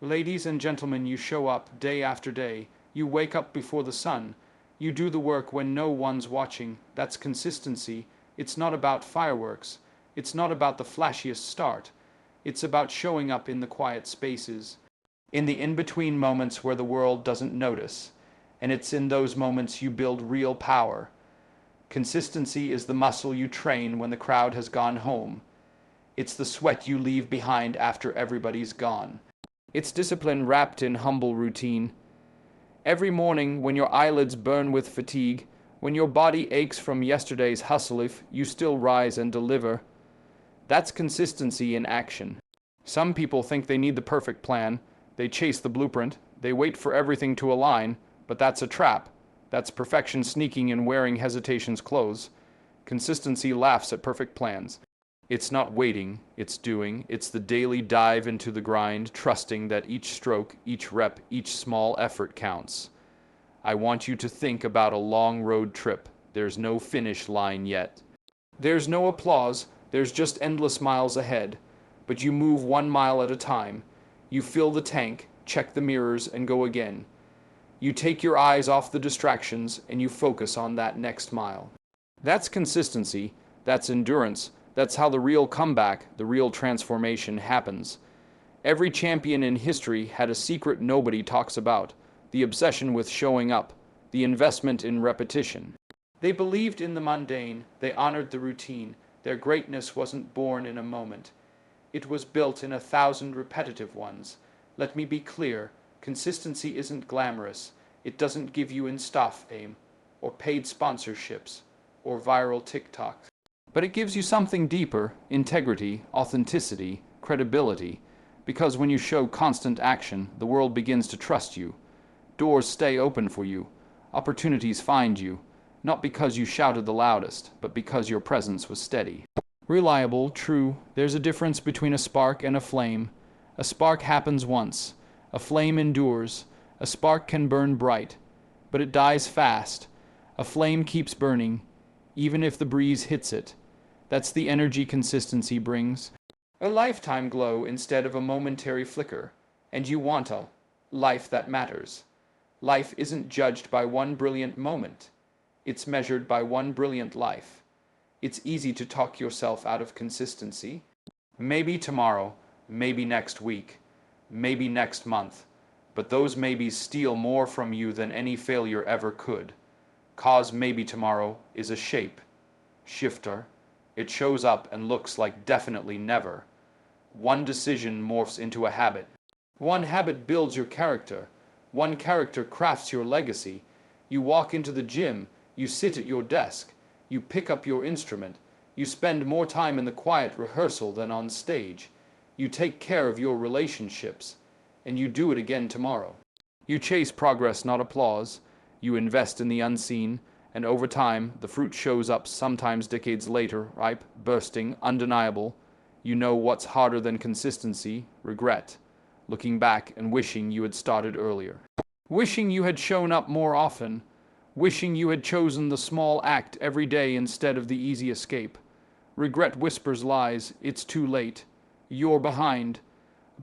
Ladies and gentlemen, you show up day after day. You wake up before the sun. You do the work when no one's watching. That's consistency. It's not about fireworks. It's not about the flashiest start. It's about showing up in the quiet spaces, in the in-between moments where the world doesn't notice. And it's in those moments you build real power. Consistency is the muscle you train when the crowd has gone home. It's the sweat you leave behind after everybody's gone. It's discipline wrapped in humble routine. Every morning, when your eyelids burn with fatigue, when your body aches from yesterday's hustle, if you still rise and deliver, that's consistency in action. Some people think they need the perfect plan. They chase the blueprint. They wait for everything to align, but that's a trap. That's perfection sneaking in wearing hesitation's clothes. Consistency laughs at perfect plans. It's not waiting, it's doing. It's the daily dive into the grind, trusting that each stroke, each rep, each small effort counts. I want you to think about a long road trip. There's no finish line yet. There's no applause, there's just endless miles ahead. But you move 1 mile at a time. You fill the tank, check the mirrors, and go again. You take your eyes off the distractions, and you focus on that next mile. That's consistency, that's endurance. That's how the real comeback, the real transformation happens. Every champion in history had a secret nobody talks about, the obsession with showing up, the investment in repetition. They believed in the mundane, they honored the routine. Their greatness wasn't born in a moment. It was built in 1,000 repetitive ones. Let me be clear, consistency isn't glamorous. It doesn't give you Insta fame, or paid sponsorships, or viral TikToks. But it gives you something deeper: integrity, authenticity, credibility. Because when you show constant action, the world begins to trust you. Doors stay open for you. Opportunities find you. Not because you shouted the loudest, but because your presence was steady. Reliable, true. There's a difference between a spark and a flame. A spark happens once. A flame endures. A spark can burn bright, but it dies fast. A flame keeps burning, even if the breeze hits it. That's the energy consistency brings. A lifetime glow instead of a momentary flicker. And you want a life that matters. Life isn't judged by one brilliant moment. It's measured by one brilliant life. It's easy to talk yourself out of consistency. Maybe tomorrow, maybe next week, maybe next month. But those maybes steal more from you than any failure ever could. 'Cause maybe tomorrow is a shape, shifter. It shows up and looks like definitely never. One decision morphs into a habit. One habit builds your character. One character crafts your legacy. You walk into the gym. You sit at your desk. You pick up your instrument. You spend more time in the quiet rehearsal than on stage. You take care of your relationships. And you do it again tomorrow. You chase progress, not applause. You invest in the unseen. And over time, the fruit shows up, sometimes decades later, ripe, bursting, undeniable. You know what's harder than consistency? Regret. Looking back and wishing you had started earlier. Wishing you had shown up more often. Wishing you had chosen the small act every day instead of the easy escape. Regret whispers lies. It's too late. You're behind.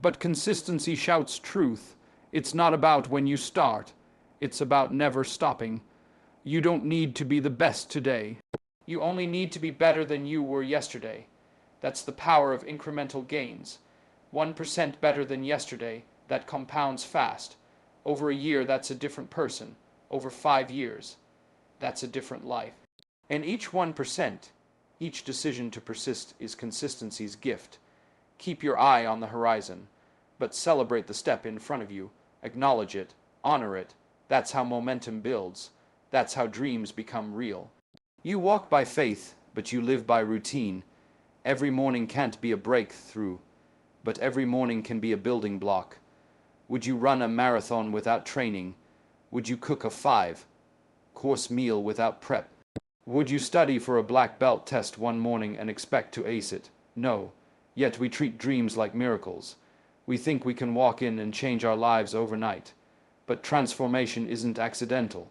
But consistency shouts truth. It's not about when you start. It's about never stopping. You don't need to be the best today. You only need to be better than you were yesterday. That's the power of incremental gains. 1% better than yesterday, that compounds fast. Over a year, that's a different person. Over 5 years, that's a different life. And each 1%, each decision to persist is consistency's gift. Keep your eye on the horizon, but celebrate the step in front of you. Acknowledge it, honor it. That's how momentum builds. That's how dreams become real. You walk by faith, but you live by routine. Every morning can't be a breakthrough, but every morning can be a building block. Would you run a marathon without training? Would you cook a 5-course meal without prep? Would you study for a black belt test one morning and expect to ace it? No. Yet we treat dreams like miracles. We think we can walk in and change our lives overnight. But transformation isn't accidental.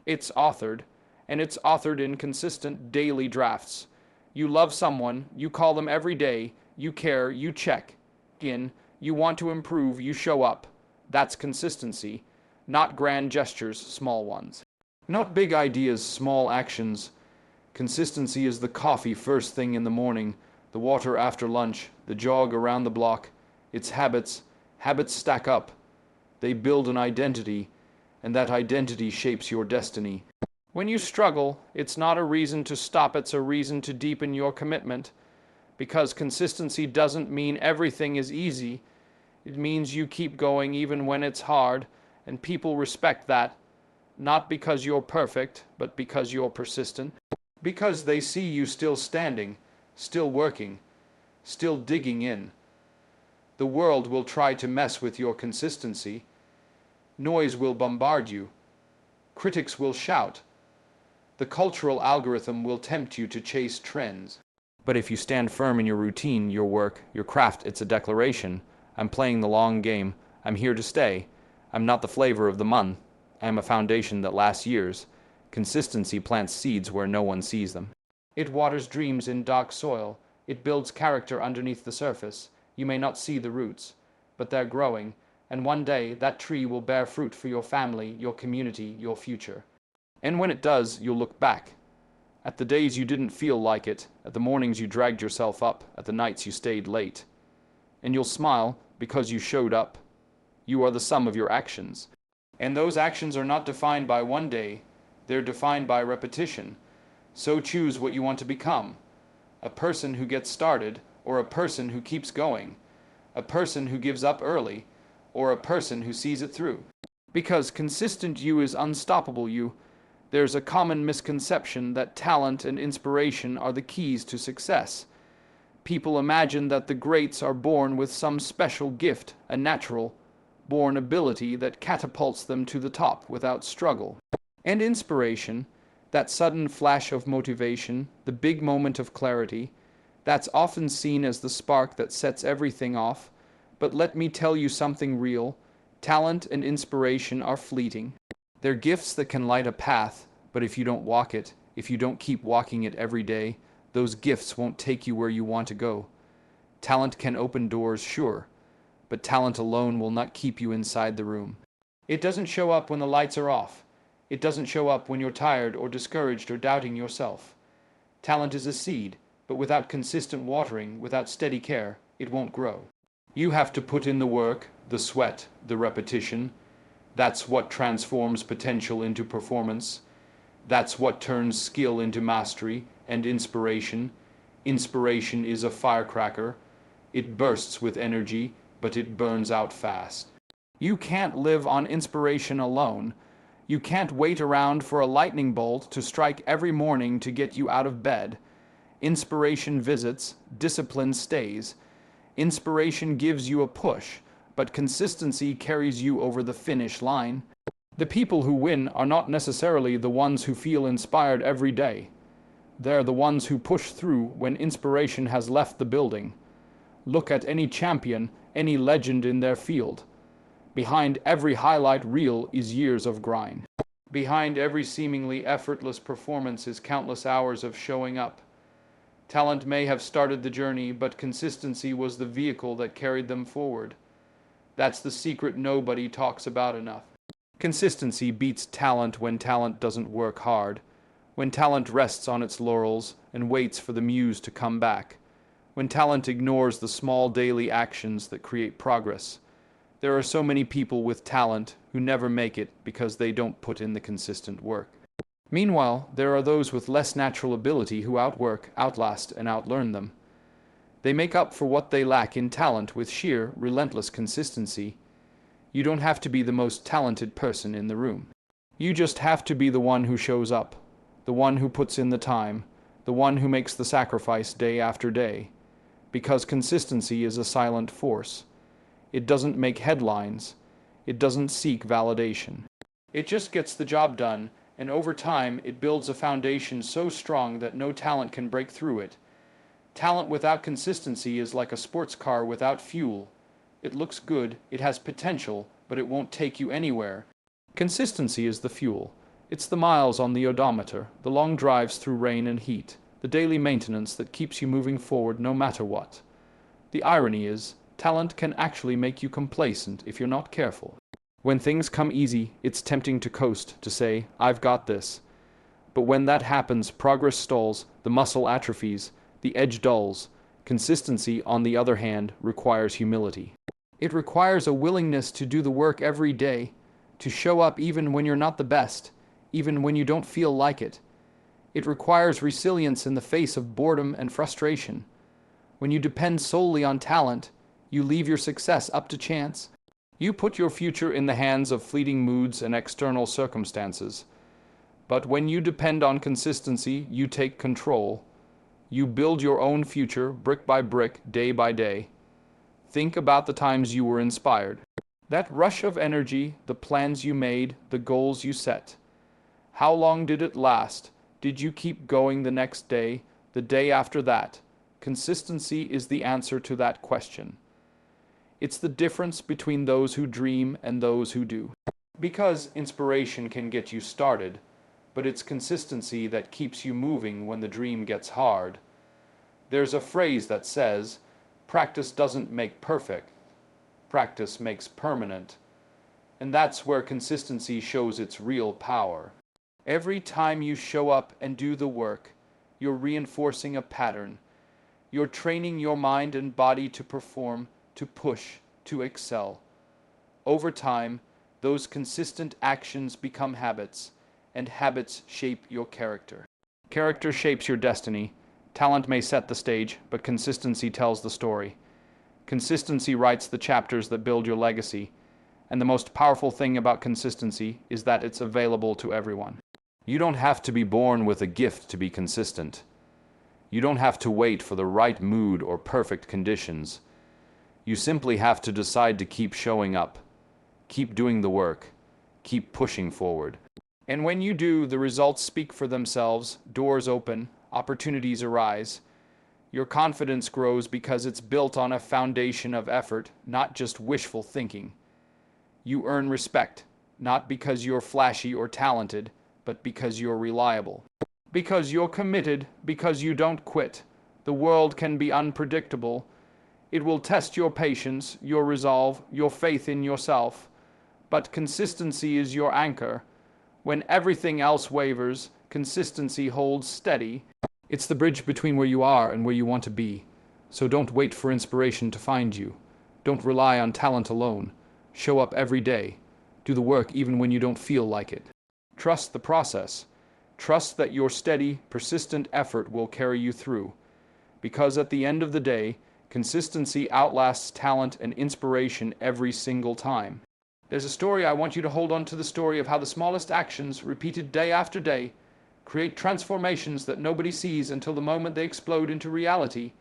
It's authored, and it's authored in consistent daily drafts. You love someone, you call them every day, you care, you check in, You want to improve, you show up. That's consistency. Not grand gestures, small ones. Not big ideas, small actions. Consistency is the coffee first thing in the morning, the water after lunch, the jog around the block. It's habits. Habits stack up. They build an identity, and that identity shapes your destiny. When you struggle, it's not a reason to stop, it's a reason to deepen your commitment. Because consistency doesn't mean everything is easy. It means you keep going even when it's hard, and people respect that, not because you're perfect, but because you're persistent. Because they see you still standing, still working, still digging in. The world will try to mess with your consistency. Noise will bombard you. Critics will shout. The cultural algorithm will tempt you to chase trends. But if you stand firm in your routine, your work, your craft, it's a declaration. I'm playing the long game. I'm here to stay. I'm not the flavor of the month. I am a foundation that lasts years. Consistency plants seeds where no one sees them. It waters dreams in dark soil. It builds character underneath the surface. You may not see the roots, but they're growing, and one day that tree will bear fruit for your family, your community, your future. And when it does, you'll look back at the days you didn't feel like it, at the mornings you dragged yourself up, at the nights you stayed late. And you'll smile because you showed up. You are the sum of your actions. And those actions are not defined by one day. They're defined by repetition. So choose what you want to become. A person who gets started, or a person who keeps going. A person who gives up early, or a person who sees it through. Because consistent you is unstoppable you. There's a common misconception that talent and inspiration are the keys to success. People imagine that the greats are born with some special gift, a natural born ability that catapults them to the top without struggle. And inspiration, that sudden flash of motivation, the big moment of clarity, that's often seen as the spark that sets everything off. But let me tell you something real. Talent and inspiration are fleeting. They're gifts that can light a path, but if you don't walk it, if you don't keep walking it every day, those gifts won't take you where you want to go. Talent can open doors, sure, but talent alone will not keep you inside the room. It doesn't show up when the lights are off. It doesn't show up when you're tired or discouraged or doubting yourself. Talent is a seed, but without consistent watering, without steady care, it won't grow. You have to put in the work, the sweat, the repetition. That's what transforms potential into performance. That's what turns skill into mastery and inspiration. Inspiration is a firecracker. It bursts with energy, but it burns out fast. You can't live on inspiration alone. You can't wait around for a lightning bolt to strike every morning to get you out of bed. Inspiration visits, discipline stays. Inspiration gives you a push, but consistency carries you over the finish line. The people who win are not necessarily the ones who feel inspired every day. They're the ones who push through when inspiration has left the building. Look at any champion, any legend in their field. Behind every highlight reel is years of grind. Behind every seemingly effortless performance is countless hours of showing up. Talent may have started the journey, but consistency was the vehicle that carried them forward. That's the secret nobody talks about enough. Consistency beats talent when talent doesn't work hard, when talent rests on its laurels and waits for the muse to come back, when talent ignores the small daily actions that create progress. There are so many people with talent who never make it because they don't put in the consistent work. Meanwhile, there are those with less natural ability who outwork, outlast, and outlearn them. They make up for what they lack in talent with sheer, relentless consistency. You don't have to be the most talented person in the room. You just have to be the one who shows up, the one who puts in the time, the one who makes the sacrifice day after day. Because consistency is a silent force. It doesn't make headlines. It doesn't seek validation. It just gets the job done, and over time it builds a foundation so strong that no talent can break through it. Talent without consistency is like a sports car without fuel. It looks good, it has potential, but it won't take you anywhere. Consistency is the fuel. It's the miles on the odometer, the long drives through rain and heat, the daily maintenance that keeps you moving forward no matter what. The irony is, Talent can actually make you complacent if you're not careful. When things come easy, it's tempting to coast, to say, "I've got this." But when that happens, progress stalls, the muscle atrophies, the edge dulls. Consistency, on the other hand, requires humility. It requires a willingness to do the work every day, to show up even when you're not the best, even when you don't feel like it. It requires resilience in the face of boredom and frustration. When you depend solely on talent, you leave your success up to chance. You put your future in the hands of fleeting moods and external circumstances. But when you depend on consistency, you take control. You build your own future brick by brick, day by day. Think about the times you were inspired. That rush of energy, the plans you made, the goals you set. How long did it last? Did you keep going the next day, the day after that? Consistency is the answer to that question. It's the difference between those who dream and those who do. Because inspiration can get you started, but it's consistency that keeps you moving when the dream gets hard. There's a phrase that says, "Practice doesn't make perfect, practice makes permanent." And that's where consistency shows its real power. Every time you show up and do the work, you're reinforcing a pattern. You're training your mind and body to perform, to push, to excel. Over time, those consistent actions become habits, and habits shape your character. Character shapes your destiny. Talent may set the stage, but consistency tells the story. Consistency writes the chapters that build your legacy, and the most powerful thing about consistency is that it's available to everyone. You don't have to be born with a gift to be consistent. You don't have to wait for the right mood or perfect conditions. You simply have to decide to keep showing up, keep doing the work, keep pushing forward. And when you do, the results speak for themselves, doors open, opportunities arise. Your confidence grows because it's built on a foundation of effort, not just wishful thinking. You earn respect, not because you're flashy or talented, but because you're reliable. Because you're committed, because you don't quit. The world can be unpredictable. It will test your patience, your resolve, your faith in yourself. But consistency is your anchor. When everything else wavers, consistency holds steady. It's the bridge between where you are and where you want to be. So don't wait for inspiration to find you. Don't rely on talent alone. Show up every day. Do the work even when you don't feel like it. Trust the process. Trust that your steady, persistent effort will carry you through. Because at the end of the day, consistency outlasts talent and inspiration every single time. There's a story I want you to hold on to, the story of how the smallest actions, repeated day after day, create transformations that nobody sees until the moment they explode into reality.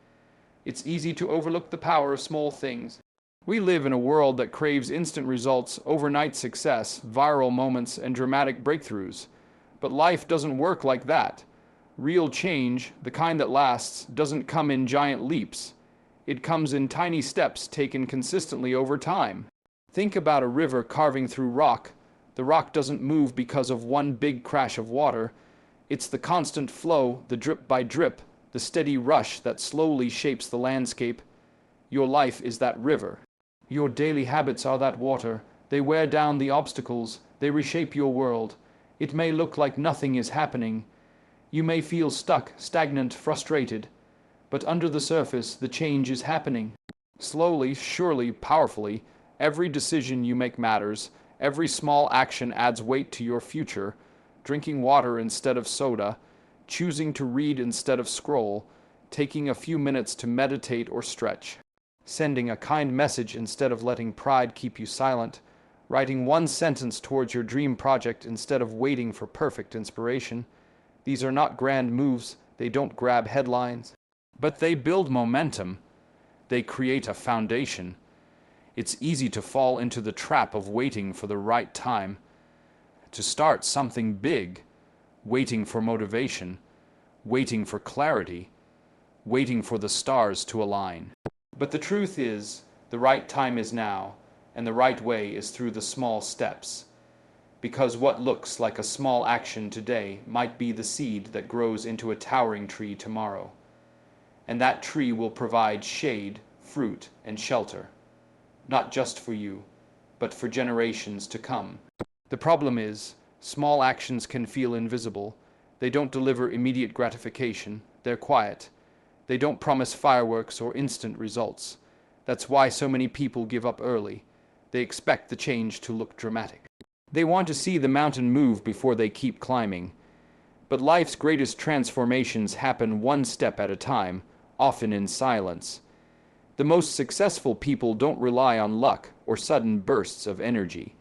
It's easy to overlook the power of small things. We live in a world that craves instant results, overnight success, viral moments, and dramatic breakthroughs. But life doesn't work like that. Real change, the kind that lasts, doesn't come in giant leaps. It comes in tiny steps taken consistently over time. Think about a river carving through rock. The rock doesn't move because of one big crash of water. It's the constant flow, the drip by drip, the steady rush that slowly shapes the landscape. Your life is that river. Your daily habits are that water. They wear down the obstacles. They reshape your world. It may look like nothing is happening. You may feel stuck, stagnant, frustrated. But under the surface, the change is happening. Slowly, surely, powerfully, every decision you make matters. Every small action adds weight to your future. Drinking water instead of soda, choosing to read instead of scroll, taking a few minutes to meditate or stretch, sending a kind message instead of letting pride keep you silent, writing one sentence towards your dream project instead of waiting for perfect inspiration. These are not grand moves, they don't grab headlines, but they build momentum. They create a foundation. It's easy to fall into the trap of waiting for the right time, to start something big, waiting for motivation, waiting for clarity, waiting for the stars to align. But the truth is, the right time is now, and the right way is through the small steps. Because what looks like a small action today might be the seed that grows into a towering tree tomorrow. And that tree will provide shade, fruit, and shelter. Not just for you, but for generations to come. The problem is, small actions can feel invisible. They don't deliver immediate gratification. They're quiet. They don't promise fireworks or instant results. That's why so many people give up early. They expect the change to look dramatic. They want to see the mountain move before they keep climbing. But life's greatest transformations happen one step at a time, often in silence. The most successful people don't rely on luck or sudden bursts of energy.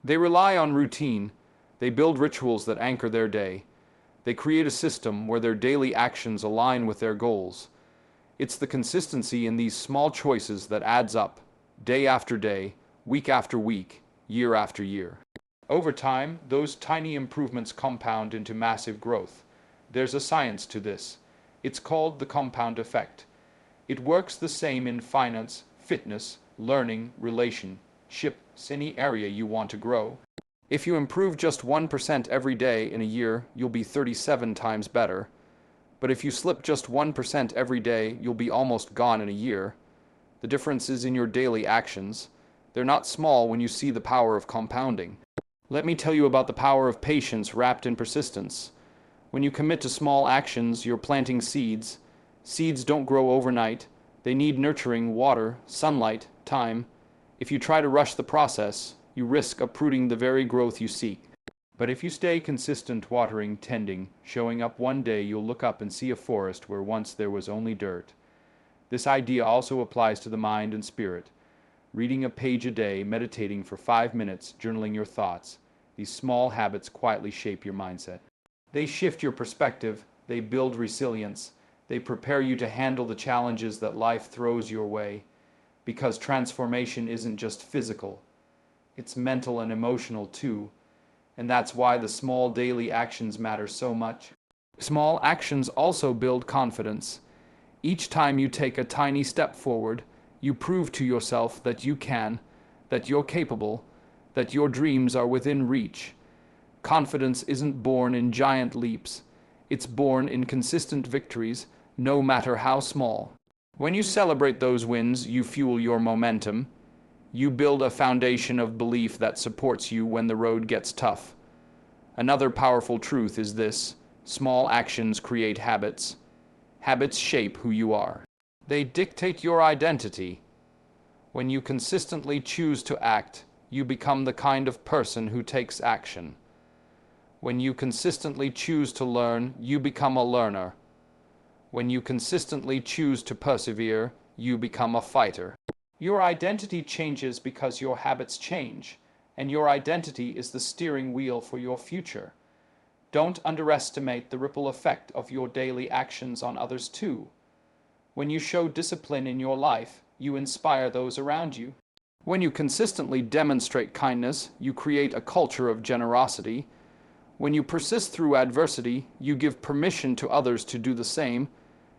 They rely on routine. They build rituals that anchor their day. They create a system where their daily actions align with their goals. It's the consistency in these small choices that adds up, day after day, week after week, year after year. Over time, those tiny improvements compound into massive growth. There's a science to this. It's called the compound effect. It works the same in finance, fitness, learning, relationships, any area you want to grow. If you improve just 1% every day in a year, you'll be 37 times better. But if you slip just 1% every day, you'll be almost gone in a year. The difference is in your daily actions. They're not small when you see the power of compounding. Let me tell you about the power of patience wrapped in persistence. When you commit to small actions, you're planting seeds. Seeds don't grow overnight. They need nurturing, water, sunlight, time. If you try to rush the process, you risk uprooting the very growth you seek. But if you stay consistent, watering, tending, showing up, one day you'll look up and see a forest where once there was only dirt. This idea also applies to the mind and spirit. Reading a page a day, meditating for 5 minutes, journaling your thoughts. These small habits quietly shape your mindset. They shift your perspective. They build resilience. They prepare you to handle the challenges that life throws your way. Because transformation isn't just physical. It's mental and emotional too. And that's why the small daily actions matter so much. Small actions also build confidence. Each time you take a tiny step forward, you prove to yourself that you can, that you're capable, that your dreams are within reach. Confidence isn't born in giant leaps. It's born in consistent victories, no matter how small. When you celebrate those wins, you fuel your momentum. You build a foundation of belief that supports you when the road gets tough. Another powerful truth is this: small actions create habits. Habits shape who you are. They dictate your identity. When you consistently choose to act, you become the kind of person who takes action. When you consistently choose to learn, you become a learner. When you consistently choose to persevere, you become a fighter. Your identity changes because your habits change, and your identity is the steering wheel for your future. Don't underestimate the ripple effect of your daily actions on others too. When you show discipline in your life, you inspire those around you. When you consistently demonstrate kindness, you create a culture of generosity. When you persist through adversity, you give permission to others to do the same.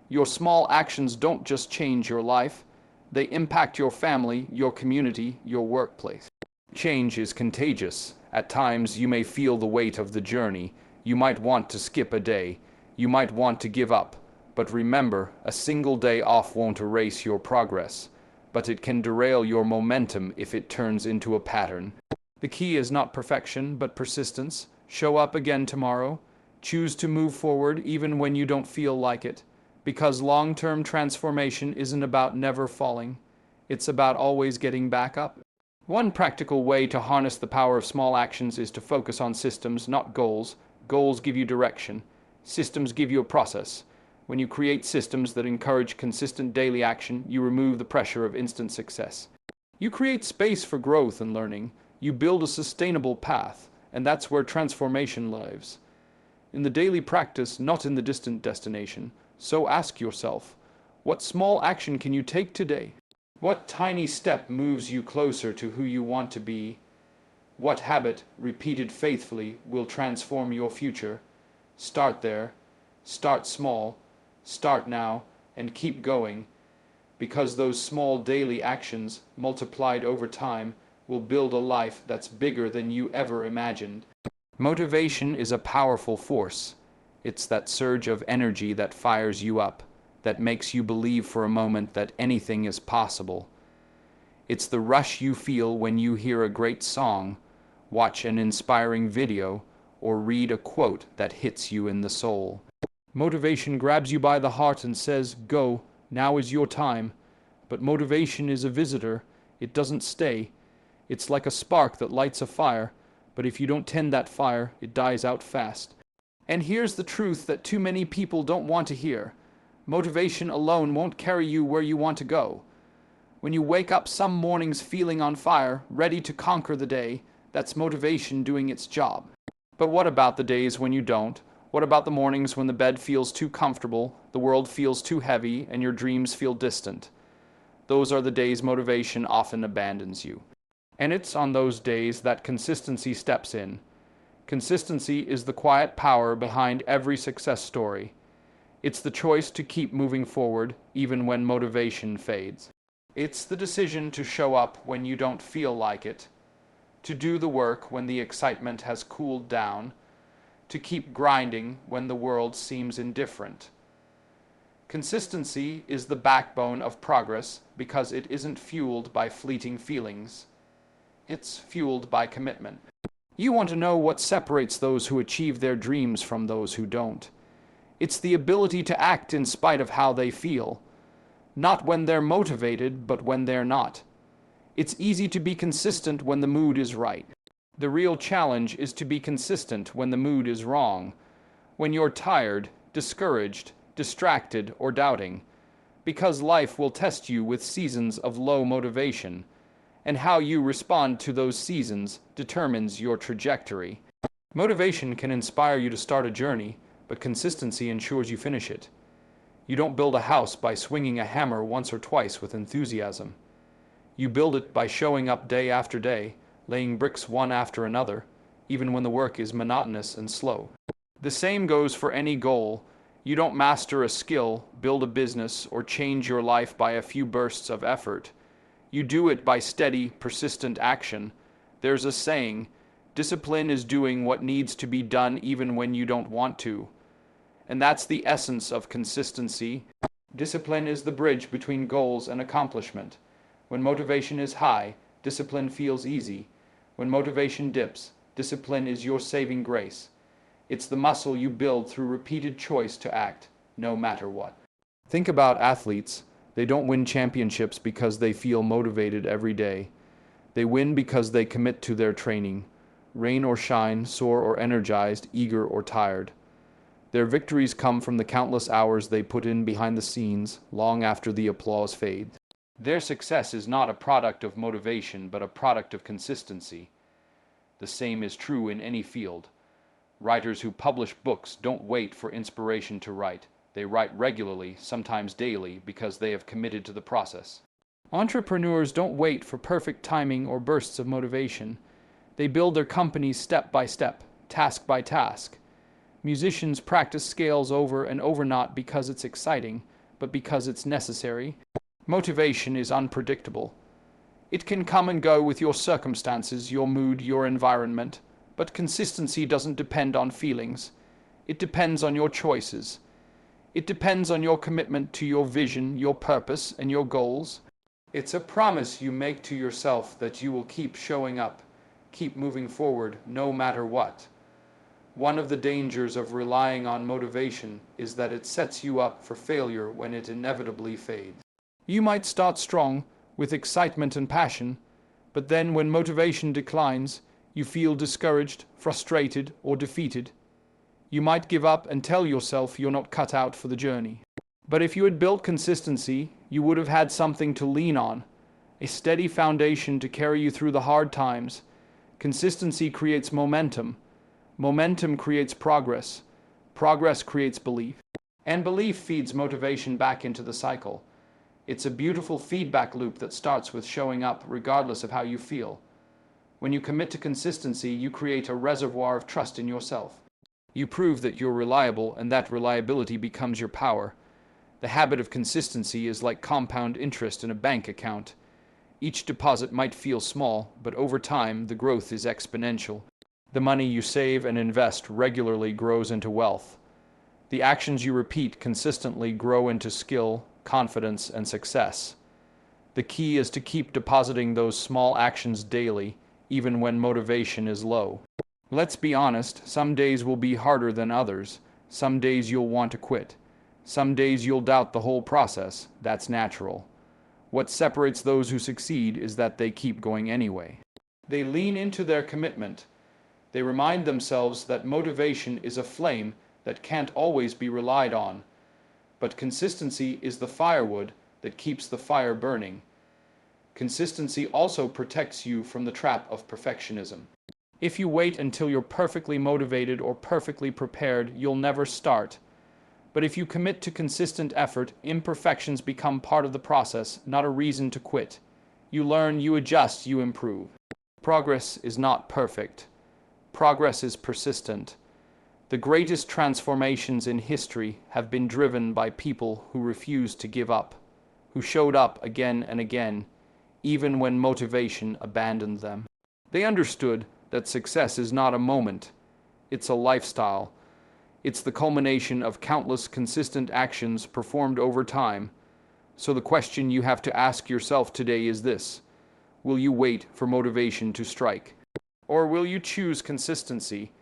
Your small actions don't just change your life, they impact your family, your community, your workplace. Change is contagious. At times, you may feel the weight of the journey. You might want to skip a day. You might want to give up. But remember, a single day off won't erase your progress, but it can derail your momentum if it turns into a pattern. The key is not perfection, but persistence. Show up again tomorrow. Choose to move forward even when you don't feel like it. Because long-term transformation isn't about never falling. It's about always getting back up. One practical way to harness the power of small actions is to focus on systems, not goals. Goals give you direction. Systems give you a process. When you create systems that encourage consistent daily action, you remove the pressure of instant success. You create space for growth and learning. You build a sustainable path, and that's where transformation lives. In the daily practice, not in the distant destination. So ask yourself, what small action can you take today? What tiny step moves you closer to who you want to be? What habit, repeated faithfully, will transform your future? Start there. Start small. Start now, and keep going, because those small daily actions, multiplied over time, will build a life that's bigger than you ever imagined. Motivation is a powerful force. It's that surge of energy that fires you up. that makes you believe for a moment that anything is possible. It's the rush you feel when you hear a great song, watch an inspiring video, or read a quote that hits you in the soul. Motivation grabs you by the heart and says, "Go, now is your time." But motivation is a visitor. It doesn't stay. It's like a spark that lights a fire, but if you don't tend that fire, it dies out fast. And here's the truth that too many people don't want to hear. Motivation alone won't carry you where you want to go. When you wake up some mornings feeling on fire, ready to conquer the day, that's motivation doing its job. But what about the days when you don't? What about the mornings when the bed feels too comfortable, the world feels too heavy, and your dreams feel distant? Those are the days motivation often abandons you. And it's on those days that consistency steps in. Consistency is the quiet power behind every success story. It's the choice to keep moving forward even when motivation fades. It's the decision to show up when you don't feel like it, to do the work when the excitement has cooled down, to keep grinding when the world seems indifferent. Consistency is the backbone of progress because it isn't fueled by fleeting feelings. It's fueled by commitment. You want to know what separates those who achieve their dreams from those who don't. It's the ability to act in spite of how they feel. Not when they're motivated, but when they're not. It's easy to be consistent when the mood is right. The real challenge is to be consistent when the mood is wrong, when you're tired, discouraged, distracted, or doubting, because life will test you with seasons of low motivation, and how you respond to those seasons determines your trajectory. Motivation can inspire you to start a journey, but consistency ensures you finish it. You don't build a house by swinging a hammer once or twice with enthusiasm. You build it by showing up day after day, laying bricks one after another, even when the work is monotonous and slow. The same goes for any goal. You don't master a skill, build a business, or change your life by a few bursts of effort. You do it by steady, persistent action. There's a saying, discipline is doing what needs to be done even when you don't want to. And that's the essence of consistency. Discipline is the bridge between goals and accomplishment. When motivation is high, discipline feels easy. When motivation dips, discipline is your saving grace. It's the muscle you build through repeated choice to act, no matter what. Think about athletes. They don't win championships because they feel motivated every day. They win because they commit to their training. Rain or shine, sore or energized, eager or tired. Their victories come from the countless hours they put in behind the scenes, long after the applause fades. Their success is not a product of motivation, but a product of consistency. The same is true in any field. Writers who publish books don't wait for inspiration to write. They write regularly, sometimes daily, because they have committed to the process. Entrepreneurs don't wait for perfect timing or bursts of motivation. They build their companies step by step, task by task. Musicians practice scales over and over not because it's exciting, but because it's necessary. Motivation is unpredictable. It can come and go with your circumstances, your mood, your environment, but consistency doesn't depend on feelings. It depends on your choices. It depends on your commitment to your vision, your purpose, and your goals. It's a promise you make to yourself that you will keep showing up, keep moving forward, no matter what. One of the dangers of relying on motivation is that it sets you up for failure when it inevitably fades. You might start strong, with excitement and passion, but then when motivation declines, you feel discouraged, frustrated, or defeated. You might give up and tell yourself you're not cut out for the journey. But if you had built consistency, you would have had something to lean on, a steady foundation to carry you through the hard times. Consistency creates momentum. Momentum creates progress. Progress creates belief. And belief feeds motivation back into the cycle. It's a beautiful feedback loop that starts with showing up regardless of how you feel. When you commit to consistency, you create a reservoir of trust in yourself. You prove that you're reliable, and that reliability becomes your power. The habit of consistency is like compound interest in a bank account. Each deposit might feel small, but over time, the growth is exponential. The money you save and invest regularly grows into wealth. The actions you repeat consistently grow into skill, confidence, and success. The key is to keep depositing those small actions daily, even when motivation is low. Let's be honest, some days will be harder than others. Some days you'll want to quit. Some days you'll doubt the whole process. That's natural. What separates those who succeed is that they keep going anyway. They lean into their commitment. They remind themselves that motivation is a flame that can't always be relied on. But consistency is the firewood that keeps the fire burning. Consistency also protects you from the trap of perfectionism. If you wait until you're perfectly motivated or perfectly prepared, you'll never start. But if you commit to consistent effort, imperfections become part of the process, not a reason to quit. You learn, you adjust, you improve. Progress is not perfect. Progress is persistent. The greatest transformations in history have been driven by people who refused to give up, who showed up again and again, even when motivation abandoned them. They understood that success is not a moment, it's a lifestyle. It's the culmination of countless consistent actions performed over time. So the question you have to ask yourself today is this: will you wait for motivation to strike? Or will you choose consistency?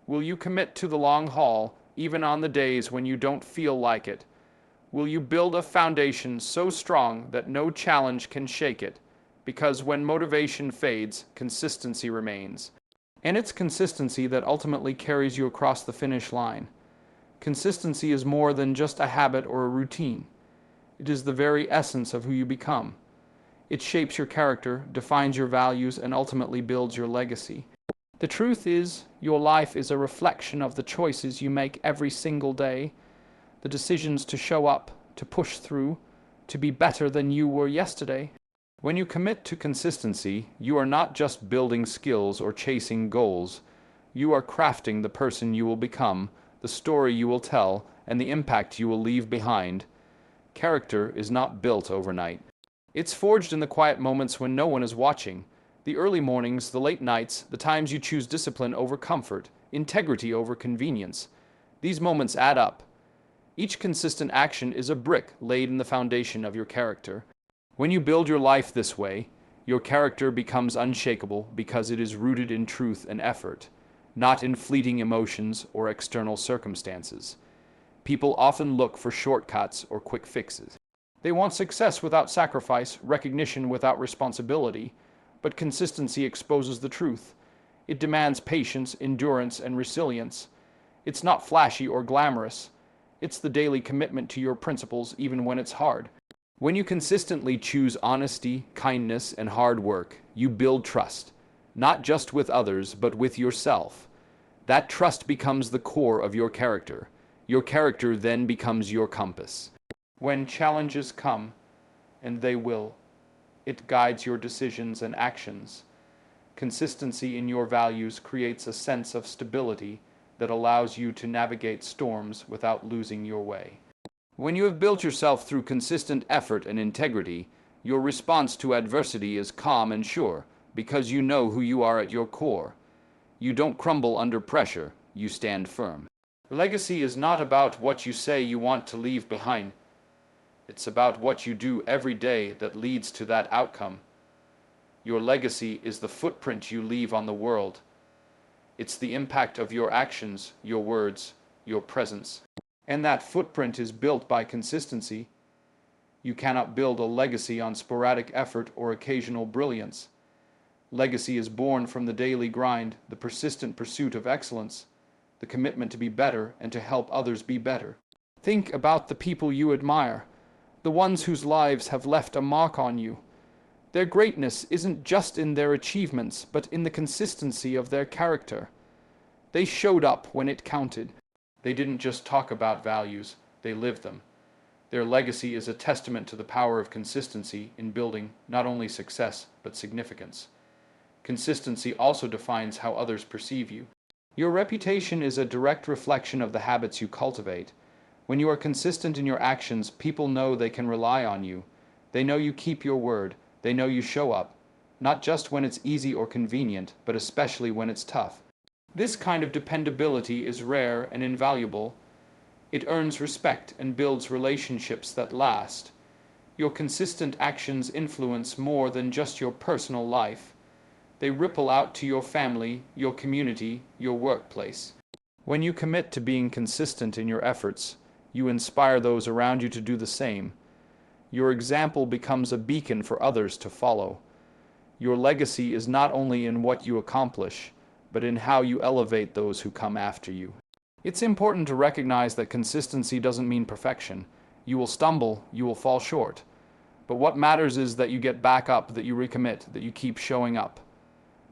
Will you commit to the long haul, even on the days when you don't feel like it? Will you build a foundation so strong that no challenge can shake it? Because when motivation fades, consistency remains. And it's consistency that ultimately carries you across the finish line. Consistency is more than just a habit or a routine. It is the very essence of who you become. It shapes your character, defines your values, and ultimately builds your legacy. The truth is, your life is a reflection of the choices you make every single day, the decisions to show up, to push through, to be better than you were yesterday. When you commit to consistency, you are not just building skills or chasing goals. You are crafting the person you will become, the story you will tell, and the impact you will leave behind. Character is not built overnight. It's forged in the quiet moments when no one is watching. The early mornings, the late nights, the times you choose discipline over comfort, integrity over convenience. These moments add up. Each consistent action is a brick laid in the foundation of your character. When you build your life this way, your character becomes unshakable because it is rooted in truth and effort, not in fleeting emotions or external circumstances. People often look for shortcuts or quick fixes. They want success without sacrifice, recognition without responsibility, but consistency exposes the truth. It demands patience, endurance, and resilience. It's not flashy or glamorous. It's the daily commitment to your principles even when it's hard. When you consistently choose honesty, kindness, and hard work, you build trust, not just with others, but with yourself. That trust becomes the core of your character. Your character then becomes your compass. When challenges come, and they will, it guides your decisions and actions. Consistency in your values creates a sense of stability that allows you to navigate storms without losing your way. When you have built yourself through consistent effort and integrity, your response to adversity is calm and sure, because you know who you are at your core. You don't crumble under pressure, you stand firm. Legacy is not about what you say you want to leave behind. It's about what you do every day that leads to that outcome. Your legacy is the footprint you leave on the world. It's the impact of your actions, your words, your presence. And that footprint is built by consistency. You cannot build a legacy on sporadic effort or occasional brilliance. Legacy is born from the daily grind, the persistent pursuit of excellence, the commitment to be better and to help others be better. Think about the people you admire, the ones whose lives have left a mark on you. Their greatness isn't just in their achievements, but in the consistency of their character. They showed up when it counted. They didn't just talk about values, they lived them. Their legacy is a testament to the power of consistency in building not only success, but significance. Consistency also defines how others perceive you. Your reputation is a direct reflection of the habits you cultivate. When you are consistent in your actions, people know they can rely on you. They know you keep your word. They know you show up, not just when it's easy or convenient, but especially when it's tough. This kind of dependability is rare and invaluable. It earns respect and builds relationships that last. Your consistent actions influence more than just your personal life. They ripple out to your family, your community, your workplace. When you commit to being consistent in your efforts, you inspire those around you to do the same. Your example becomes a beacon for others to follow. Your legacy is not only in what you accomplish, but in how you elevate those who come after you. It's important to recognize that consistency doesn't mean perfection. You will stumble, you will fall short. But what matters is that you get back up, that you recommit, that you keep showing up.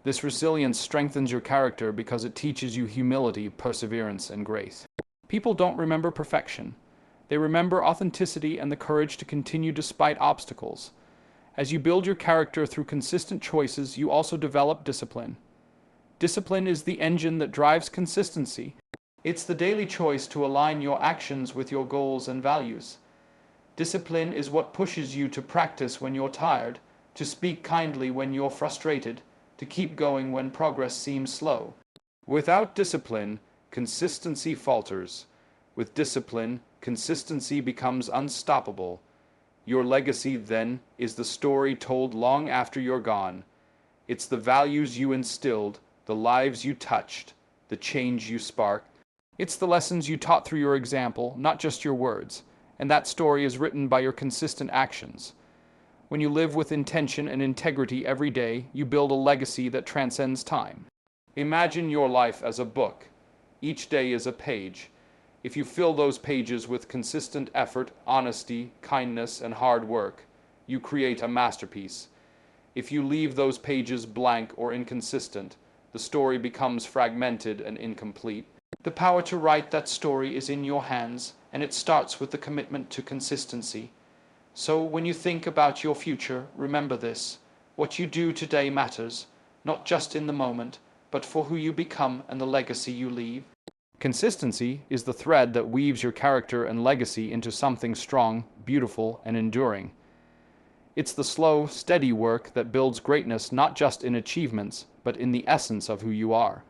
This resilience strengthens your character because it teaches you humility, perseverance, and grace. People don't remember perfection. They remember authenticity and the courage to continue despite obstacles. As you build your character through consistent choices, you also develop discipline. Discipline is the engine that drives consistency. It's the daily choice to align your actions with your goals and values. Discipline is what pushes you to practice when you're tired, to speak kindly when you're frustrated, to keep going when progress seems slow. Without discipline, consistency falters. With discipline, consistency becomes unstoppable. Your legacy, then, is the story told long after you're gone. It's the values you instilled, the lives you touched, the change you sparked. It's the lessons you taught through your example, not just your words. And that story is written by your consistent actions. When you live with intention and integrity every day, you build a legacy that transcends time. Imagine your life as a book. Each day is a page. If you fill those pages with consistent effort, honesty, kindness, and hard work, you create a masterpiece. If you leave those pages blank or inconsistent, the story becomes fragmented and incomplete. The power to write that story is in your hands, and it starts with the commitment to consistency. So when you think about your future, remember this: what you do today matters, not just in the moment, but for who you become and the legacy you leave. Consistency is the thread that weaves your character and legacy into something strong, beautiful, and enduring. It's the slow, steady work that builds greatness not just in achievements, but in the essence of who you are.